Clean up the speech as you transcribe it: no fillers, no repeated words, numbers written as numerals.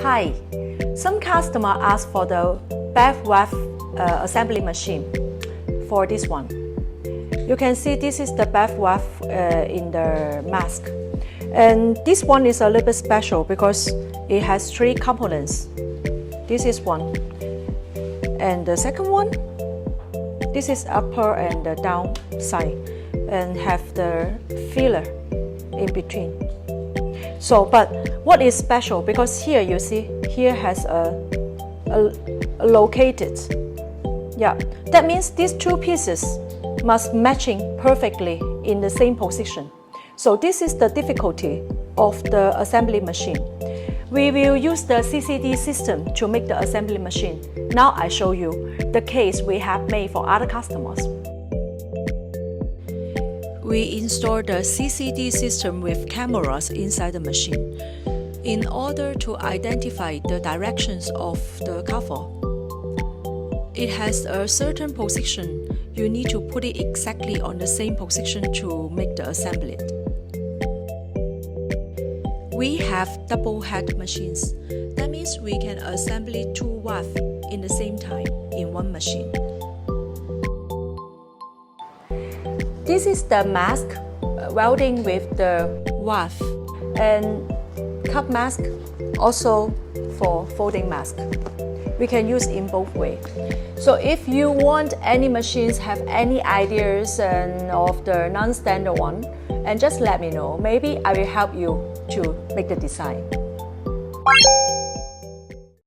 Hi, some customer ask for the BEV assembly machine for this one. You can see this is the BEV in the mask. And this one is a little bit special because it has 3 components. This is one. And the second one, this is upper and the down side and have the filler in between. So, but what is special? Because here you see, here has a located. Yeah, that means these 2 pieces must matching perfectly in the same position. So this is the difficulty of the assembly machine. We will use the CCD system to make the assembly machine. Now I show you the case we have made for other customers. We install the CCD system with cameras inside the machine in order to identify the directions of the cover. It has a certain position. You need to put it exactly on the same position to make the assembly. We have double head machines. That means we can assemble 2 WAF in the same time in one machine. This is the mask welding with the WAF and cup mask, also for folding mask. We can use in both ways. So if you want any machines have any ideas of the non-standard one, and just let me know. Maybe I will help you to make the design.